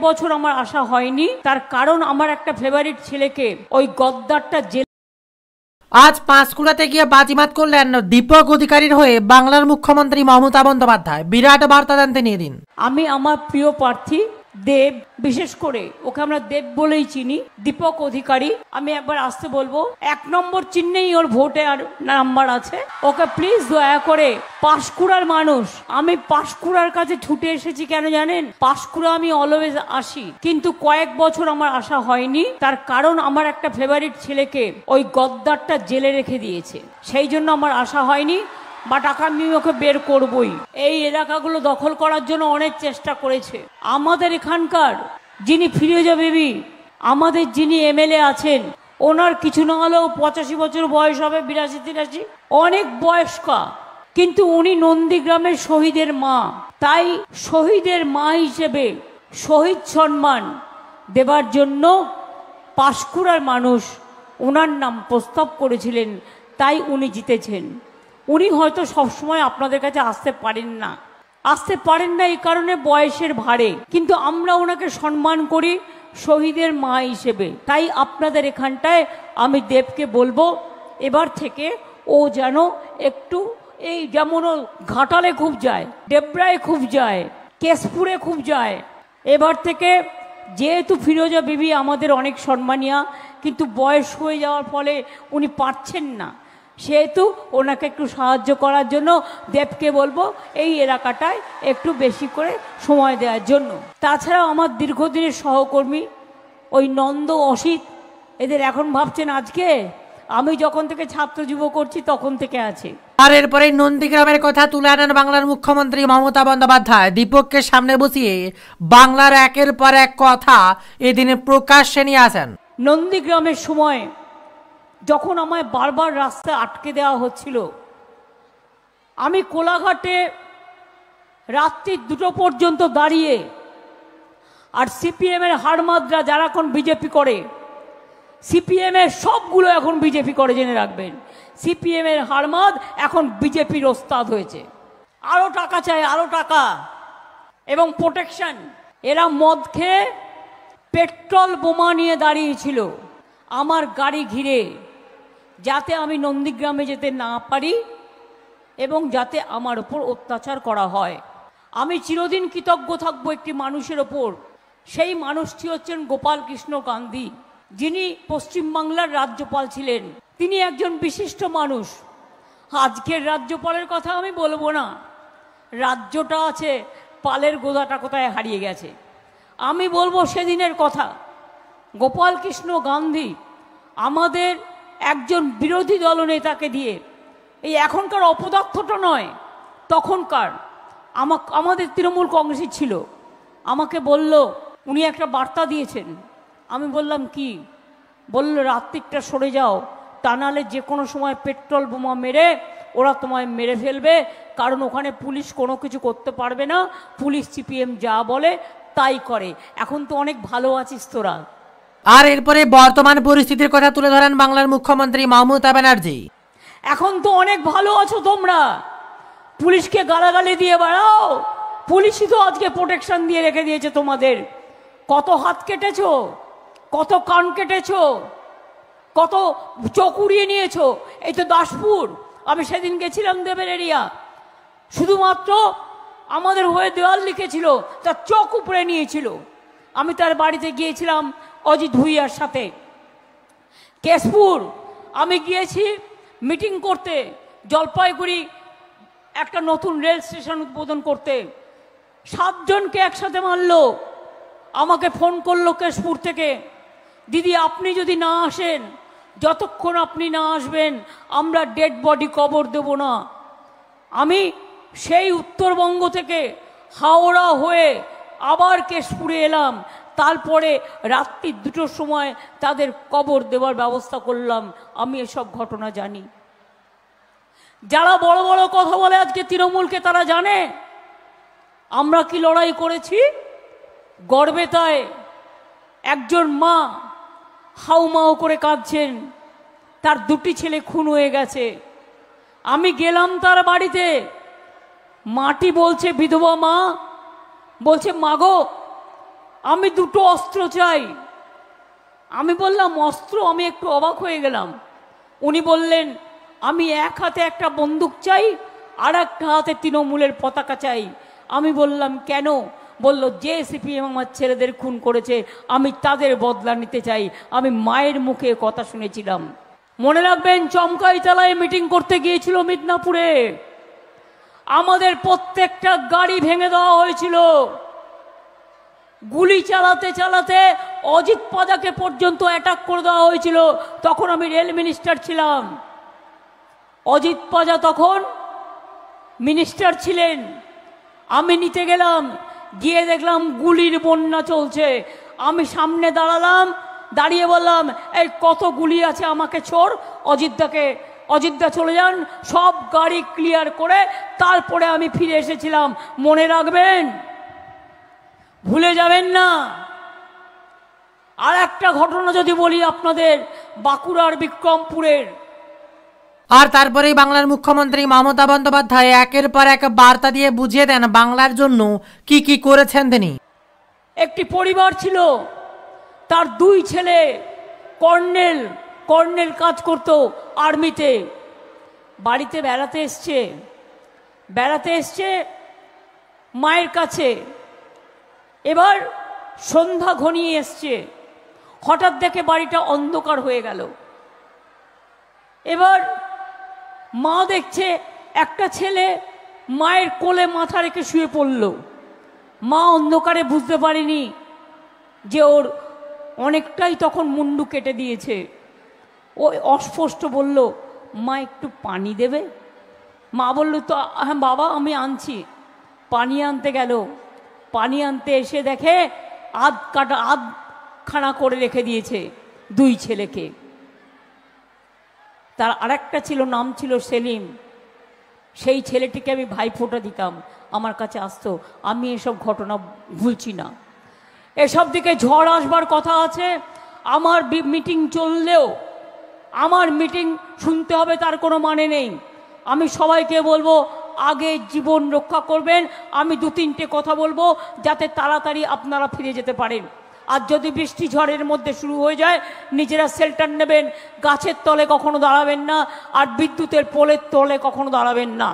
বছর আমার আসা হয়নি, তার কারণ আমার একটা ফেভারিট ছেলেকে ওই গদ্দারটা জেল। আজ পাঁশকুড়াতে গিয়ে বাজিমাত করলেন দীপক অধিকারীর হয়ে বাংলার মুখ্যমন্ত্রী মমতা বন্দ্যোপাধ্যায়। বিরাট বার্তা দেন তিনি এদিন। আমি আমার প্রিয় প্রার্থী দেব, বিশেষ করে ওকে আমরা দেব বলেই চিনি, দীপক অধিকারী, আমি একবার আসতে বলবো, 1 নম্বর চিহ্নেই ওর ভোটে আর নাম্বার আছে। ওকে প্লিজ দয়া করে, পাঁশকুড়ার মানুষ, আমি পাঁশকুড়ার কাছে ছুটে এসেছি কেন জানেন? পাঁশকুড়া আমি অলওয়েজ আসি, কিন্তু কয়েক বছর আমার আসা হয়নি, তার কারণ আমার একটা ফেভারিট ছেলেকে ওই গদ্দারটা জেলে রেখে দিয়েছে, সেই জন্য আমার আসা হয়নি। বা টাকা আমি ওকে বের করবই। এই এলাকাগুলো দখল করার জন্য অনেক চেষ্টা করেছে। আমাদের এখানকার যিনি ফিরোজা বেবি, আমাদের যিনি এমএলএ আছেন, ওনার কিছু না হলেও 85 বছর বয়স হবে, 82-83, অনেক বয়স্কা, কিন্তু উনি নন্দীগ্রামের শহীদের মা। তাই শহীদের মা হিসেবে শহীদ সম্মান দেবার জন্য পাঁশকুড়ার মানুষ ওনার নাম প্রস্তাব করেছিলেন, তাই উনি জিতেছেন। উনি হয়তো সবসময় আপনাদের কাছে আসতে পারেন না এই কারণে বয়সের ভারে, কিন্তু আমরা ওনাকে সম্মান করি শহীদের মা হিসেবে। তাই আপনাদের এখানটায় আমি দেবকে বলবো, এবার থেকে ও যেন একটু, এই যেমন ও ঘাটালে খুব যায়, ডেবরায় খুব যায়, কেশপুরে খুব যায়, এবার থেকে যেহেতু ফিরোজা বিবি আমাদের অনেক সম্মানীয়া, কিন্তু বয়স হয়ে যাওয়ার ফলে উনি পারছেন না, সেহেতু ওনাকে একটু সাহায্য করার জন্য দেবকে বলবো এই এলাকাটায় একটু বেশি করে সময় দেওয়ার জন্য। তাছাড়াও আমার দীর্ঘদিনের সহকর্মী ওই নন্দ, অসিত, এদের এখন ভাবছেন আজকে, আমি যখন থেকে ছাত্র যুব করছি তখন থেকে আছে। আর এরপরে নন্দীগ্রামের কথা তুলে আনেন বাংলার মুখ্যমন্ত্রী মমতা বন্দ্যোপাধ্যায়। দীপককে সামনে বসিয়ে বাংলার একের পর এক কথা এদিনে প্রকাশ্যে নিয়ে আসেন। নন্দীগ্রামের সময় যখন আমায় বারবার রাস্তায় আটকে দেওয়া হচ্ছিল, আমি কোলাঘাটে রাত্রি 2টো পর্যন্ত দাঁড়িয়ে, আর সিপিএমের হাড়মাদরা যারা এখন বিজেপি করে, সিপিএমের সবগুলো এখন বিজেপি করে, জেনে রাখবেন, সিপিএমের হাড়মাদ এখন বিজেপির ওস্তাদ হয়েছে। আরও টাকা চাই, আরও টাকা এবং প্রোটেকশন। এরা মদ খেয়ে পেট্রোল বোমা নিয়ে দাঁড়িয়েছিল আমার গাড়ি ঘিরে, যাতে আমি নন্দীগ্রামে যেতে না পারি এবং যাতে আমার ওপর অত্যাচার করা হয়। আমি চিরদিন কৃতজ্ঞ থাকবো একটি মানুষের ওপর, সেই মানুষটি হচ্ছেন গোপাল কৃষ্ণ গান্ধী, যিনি পশ্চিমবাংলার রাজ্যপাল ছিলেন। তিনি একজন বিশিষ্ট মানুষ। আজকের রাজ্যপালের কথা আমি বলবো না, রাজ্যটা আছে, পালের গোদাটা কোথায় হারিয়ে গেছে। আমি বলবো সেদিনের কথা। গোপাল কৃষ্ণ গান্ধী আমাদের একজন বিরোধী দলনেতাকে দিয়ে, এই এখনকার অপদার্থটা নয়, তখনকার আমাদের তৃণমূল কংগ্রেসই ছিল, আমাকে বলল, উনি একটা বার্তা দিয়েছেন। আমি বললাম কি? বলল রাত্রিটা সরে যাও, তা নাহলে যে কোনো সময় পেট্রোল বোমা মেরে ওরা তোমায় মেরে ফেলবে, কারণ ওখানে পুলিশ কোনো কিছু করতে পারবে না, পুলিশ সিপিএম যা বলে তাই করে। এখন তো অনেক ভালো আছিস তোরা। আর এরপরে বর্তমান পরিস্থিতির কথা তুলে ধরেন বাংলার মুখ্যমন্ত্রী মমতা ব্যানার্জি। এখন তো অনেক ভালো আছো তোমরা, পুলিশকে গালাগালি দিয়ে বেড়াও, পুলিশই তো আজকে প্রোটেকশন দিয়ে রেখে দিয়েছে তোমাদের। কত হাত কেটেছো, কত কান কেটেছো, কত চোখ উড়িয়ে নিয়েছো। এই তো দাসপুর, আমি সেদিন গেছিলাম দেবের এরিয়া, শুধুমাত্র আমাদের হয়ে দেওয়াল লিখেছিল, তার চোখ উপরে নিয়েছিল। আমি তার বাড়িতে গিয়েছিলাম অজিত ভুইয়ার সাথে। কেশপুর আমি গিয়েছি মিটিং করতে, জলপাইগুড়ি একটা নতুন রেল স্টেশন উদ্বোধন করতে, 7 জনকে একসাথে মারলো। আমাকে ফোন করলো কেশপুর থেকে, দিদি আপনি যদি না আসেন, যতক্ষণ আপনি না আসবেন আমরা ডেড বডি কবর দেব না। আমি সেই উত্তরবঙ্গ থেকে হাওড়া হয়ে আবার কেশপুরে এলাম, তারপরে রাত্রি 2টোর সময় তাদের কবর দেওয়ার ব্যবস্থা করলাম। আমি এসব ঘটনা জানি। যারা বড় বড় কথা বলে আজকে তৃণমূলকে, তারা জানে আমরা কি লড়াই করেছি। গর্বে তাই একজন মা হাউমাউ করে কাঁদছেন, তার 2টি ছেলে খুন হয়ে গেছে। আমি গেলাম তার বাড়িতে, মাটি বলছে, বিধবা মা বলছে, মাগো আমি দুটো অস্ত্র চাই। আমি বললাম অস্ত্র? আমি একটু অবাক হয়ে গেলাম। উনি বললেন আমি এক হাতে একটা বন্দুক চাই, আর একটা হাতে তৃণমূলের পতাকা চাই। আমি বললাম কেন? বলল যে সিপিএম আমার ছেলেদের খুন করেছে আমি তাদের বদলা নিতে চাই। আমি মায়ের মুখে কথা শুনেছিলাম। মনে রাখবেন, চমকাইতলায় মিটিং করতে গিয়েছিল মিদনাপুরে, আমাদের প্রত্যেকটা গাড়ি ভেঙে দেওয়া হয়েছিল। গুলি চালাতে চালাতে অজিত পাদাকে পর্যন্ত অ্যাটাক করে দেওয়া হয়েছিল। তখন আমি রেল মিনিস্টার ছিলাম, অজিত পাজা তখন মিনিস্টার ছিলেন। আমি নিতে গেলাম, গিয়ে দেখলাম গুলির বন্যা চলছে। আমি সামনে দাঁড়ালাম, দাঁড়িয়ে বললাম এই কত গুলি আছে আমাকে ছোড়, অযোধ্যা চলে যান। সব গাড়ি ক্লিয়ার করে তারপরে আমি ফিরে এসেছিলাম। মনে রাখবেন, ভুলে যাবেন না। আর একটা ঘটনা যদি বলি আপনাদের, বাঁকুড়ার বিক্রমপুরের। আর তারপরেই বাংলার মুখ্যমন্ত্রী মমতা বন্দ্যোপাধ্যায় একের পর এক বার্তা দিয়ে বুঝিয়ে দেন বাংলার জন্য কি কি করেছেন তিনি। একটি পরিবার ছিল, তার দুই ছেলে কর্নেল কাজ করত আর্মিতে। বাড়িতে বেড়াতে এসছে মায়ের কাছে। এবার সন্ধ্যা ঘনিয়ে এসছে, হঠাৎ দেখে বাড়িটা অন্ধকার হয়ে গেল। এবার মা দেখছে একটা ছেলে মায়ের কোলে মাথা রেখে শুয়ে পড়ল। মা অন্ধকারে বুঝতে পারেনি যে ওর অনেকটাই তখন মুন্ডু কেটে দিয়েছে। ও অস্পষ্ট বলল, মা একটু পানি দেবে? মা বলল, তো হ্যাঁ বাবা আমি আনছি। পানি আনতে গেল, পানি আনতে এসে দেখে আধখানা করে রেখে দিয়েছে দুই ছেলেকে। তার আরেকটা ছিল, নাম ছিল সেলিম। সেই ছেলেটিকে আমি ভাইফোঁটা দিতাম, আমার কাছে আসতো। আমি এসব ঘটনা ভুলছি না। এসব দিকে ঝড় আসবার কথা আছে। আমার মিটিং চললেও আমার মিটিং শুনতে হবে তার কোনো মানে নেই। আমি সবাইকে বলবো আগে জীবন রক্ষা করবেন। আমি দু তিনটে কথা বলবো যাতে তাড়াতাড়ি আপনারা ফিরে যেতে পারেন। আর যদি বৃষ্টি ঝড়ের মধ্যে শুরু হয়ে যায়, নিজেরা শেল্টার নেবেন। গাছের তলে কখনো দাঁড়াবেন না, আর বিদ্যুতের পোলের তলে কখনো দাঁড়াবেন না।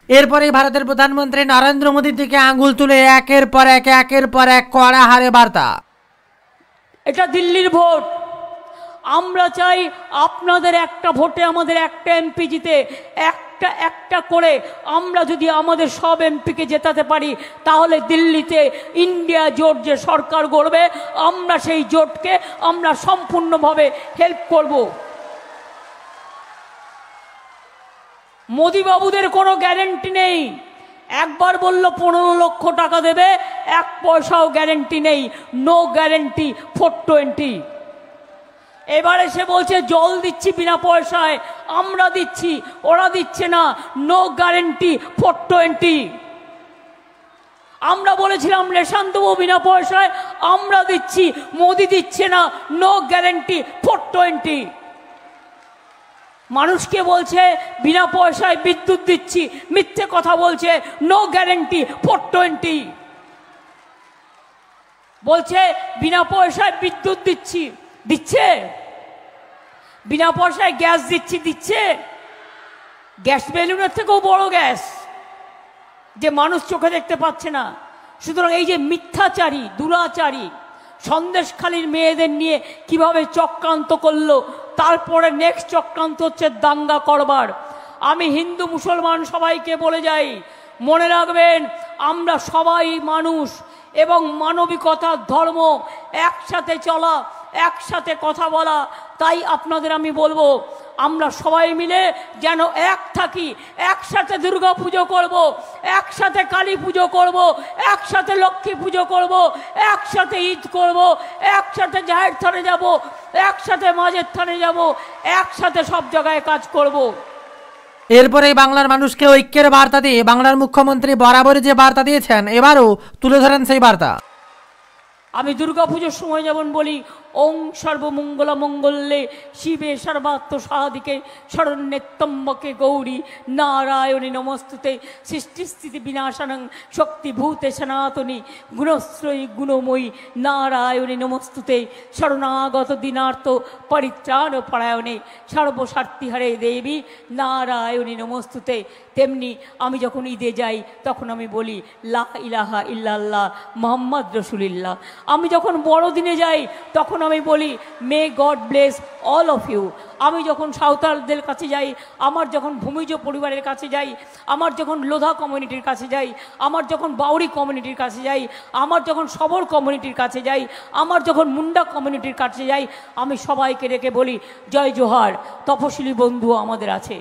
এরপরে ভারতের প্রধানমন্ত্রী নরেন্দ্র মোদীর দিকে আঙ্গুল তুলে একের পর এক কড়া হারে বার্তা। এটা দিল্লির ভোট। আমরা চাই আপনাদের একটা ভোটে আমাদের একটা এমপি জিতে। একটা করে আমরা যদি আমাদের সব এমপিকে জেতাতে পারি, তাহলে দিল্লিতে ইন্ডিয়া জোট যে সরকার গড়বে, আমরা সেই জোটকে আমরা সম্পূর্ণভাবে হেল্প করব। মোদি বাবুদের কোনো গ্যারেন্টি নেই। একবার বলল 15 লক্ষ টাকা দেবে, 1 পয়সাও গ্যারেন্টি নেই। No guarantee 420। এবারে সে বলছে জল দিচ্ছি বিনা পয়সায়, আমরা দিচ্ছি, ওরা দিচ্ছে না। No guarantee 420। আমরা বলেছিলাম রেশন দেবো বিনা পয়সায়, আমরা দিচ্ছি, মোদি দিচ্ছে না। No guarantee 420। মানুষকে বলছে বিনা পয়সায় বিদ্যুৎ দিচ্ছি, মিথ্যে কথা বলছে। No guarantee 420। বলছে বিনা পয়সায় বিদ্যুৎ দিচ্ছে। বিনা পয়সায় গ্যাস দিচ্ছে। গ্যাস বেলুনের থেকেও বড় গ্যাস, যে মানুষ চোখে দেখতে পাচ্ছে না। সুতরাং এই যে মিথ্যাচারী, দুরাচারী, সন্দেশখালীর মেয়েদের নিয়ে কিভাবে চক্রান্ত করলো, তারপরে নেক্সট চক্রান্ত হচ্ছে দাঙ্গা করবার। আমি হিন্দু মুসলমান সবাইকে বলে যাই, মনে রাখবেন আমরা সবাই মানুষ, এবং মানবিকতার ধর্ম, একসাথে চলা, একসাথে কথা বলা। তাই আপনাদের আমি বলবো, আমরা সবাই মিলে যেন এক থাকি, একসাথে দুর্গা পুজো করব, একসাথে কালী পুজো করব, একসাথে লক্ষ্মী পুজো করব, একসাথে ঈদ করব, একসাথে জাহের থানে যাব, একসাথে মাঝের থানে যাব, একসাথে সব জায়গায় কাজ করব। এরপরে বাংলার মানুষকে ঐক্যের বার্তা দিয়ে বাংলার মুখ্যমন্ত্রী বরাবরই যে বার্তা দিয়েছেন, এবারও তুলে ধরেন সেই বার্তা। আমি দুর্গা পুজোর সময় যেমন বলি, ওং সর্বমঙ্গল মঙ্গলে শিবে সর্বাত্ম সাধিকে শরণ্যেত্তম্বকে গৌরী নারায়ণী নমস্তুতে সৃষ্টিস্থিতি বিনাশানং শক্তিভূতে সনাতনী গুণশ্রয়ী গুণময়ী নারায়ণী নমস্তুতে শরণাগত দিনার্থ পরিত্রাণ পরায়ণে সর্বস্বার্থিহারে দেবী নারায়ণী নমস্তুতে। তেমনি আমি যখন ঈদে যাই তখন আমি বলি লা ইলাহা ইল্লাল্লাহ মুহাম্মদ রাসূলুল্লাহ। আমি যখন বড়দিনে যাই তখন আমি বলি may God bless all of you. আমি যখন সাঁওতালদের কাছে যাই, আমার যখন ভূমিজ পরিবারের কাছে যাই, আমার যখন লোধা কমিউনিটির কাছে যাই, আমার যখন বাউরি কমিউনিটির কাছে যাই, আমার যখন সবর কমিউনিটির কাছে যাই, আমার যখন মুন্ডা কমিউনিটির কাছে যাই, আমি সবাইকে রেখে বলি জয় জোহার, তপশিলি বন্ধু আমাদের আছে।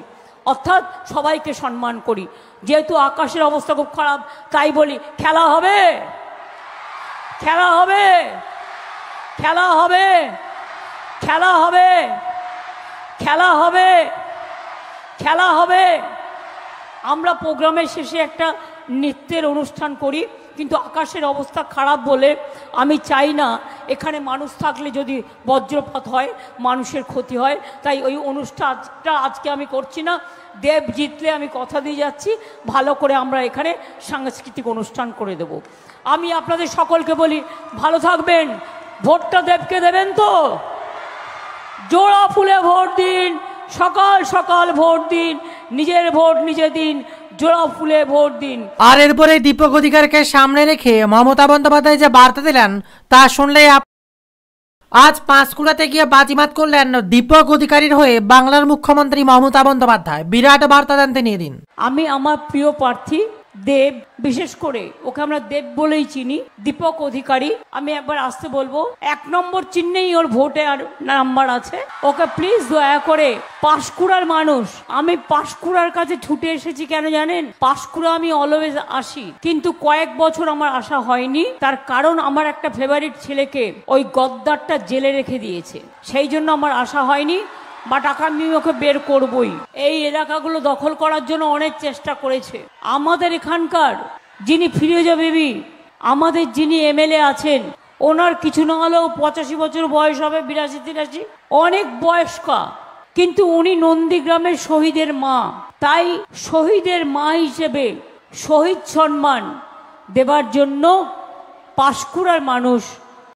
অর্থাৎ সবাইকে সম্মান করি। যেহেতু আকাশের অবস্থা খুব খারাপ তাই বলি খেলা হবে, খেলা হবে, খেলা হবে, খেলা হবে, খেলা হবে, খেলা হবে। আমরা প্রোগ্রামের শেষে একটা নৃত্যের অনুষ্ঠান করি, কিন্তু আকাশের অবস্থা খারাপ বলে আমি চাই না এখানে মানুষ থাকলে যদি বজ্রপাত হয় মানুষের ক্ষতি হয়, তাই ওই অনুষ্ঠানটা আজকে আমি করছি না। দেব জিতলে আমি কথা দিয়ে যাচ্ছি ভালো করে আমরা এখানে সাংস্কৃতিক অনুষ্ঠান করে দেব। আমি আপনাদের সকলকে বলি ভালো থাকবেন, ভোটটা দেবকে দেবেন তো, জোড়া ফুলে ভোট দিন, সকাল সকাল ভোট দিন, নিজের ভোট নিজে দিন, জোড়া ফুলে ভোট দিন। আর এরপরে দীপক অধিকারীকে সামনে রেখে মমতা বন্দ্যোপাধ্যায় যে বার্তা দিলেন তা শুনলে আজ পাঁশকুড়াতে গিয়ে বাজিমাত করলেন দীপক অধিকারীর হয়ে বাংলার মুখ্যমন্ত্রী মমতা বন্দ্যোপাধ্যায়। বিরাট বার্তা দেন তিনি এদিন। আমি আমার প্রিয় প্রার্থী দেব, বিশেষ করে ওকে আমরা দেব বলেই চিনি, দীপক অধিকারী, আমি একবার আসতে বলবো 1 নম্বর চিহ্নেই ওর ভোটে আর নাম্বার আছে। ওকে প্লিজ দয়া করে, পাঁশকুড়ার মানুষ, আমি পাঁশকুড়ার কাছে ছুটে এসেছি কেন জানেন? পাঁশকুড়া আমি অলওয়েজ আসি, কিন্তু কয়েক বছর আমার আসা হয়নি। তার কারণ আমার একটা ফেভারিট ছেলেকে ওই গদ্দারটা জেলে রেখে দিয়েছে, সেই জন্য আমার আসা হয়নি। বা টাকা আমি ওকে বের করবই। এই এলাকাগুলো দখল করার জন্য অনেক চেষ্টা করেছে। আমাদের এখানকার যিনি ফিরোজা বিবি, আমাদের যিনি এমএলএ আছেন, ওনার কিছু না হলেও 85 বছর বয়স হবে, 82-83, অনেক বয়স্কা, কিন্তু উনি নন্দীগ্রামের শহীদের মা। তাই শহীদের মা হিসেবে শহীদ সম্মান দেবার জন্য পাঁশকুড়ার মানুষ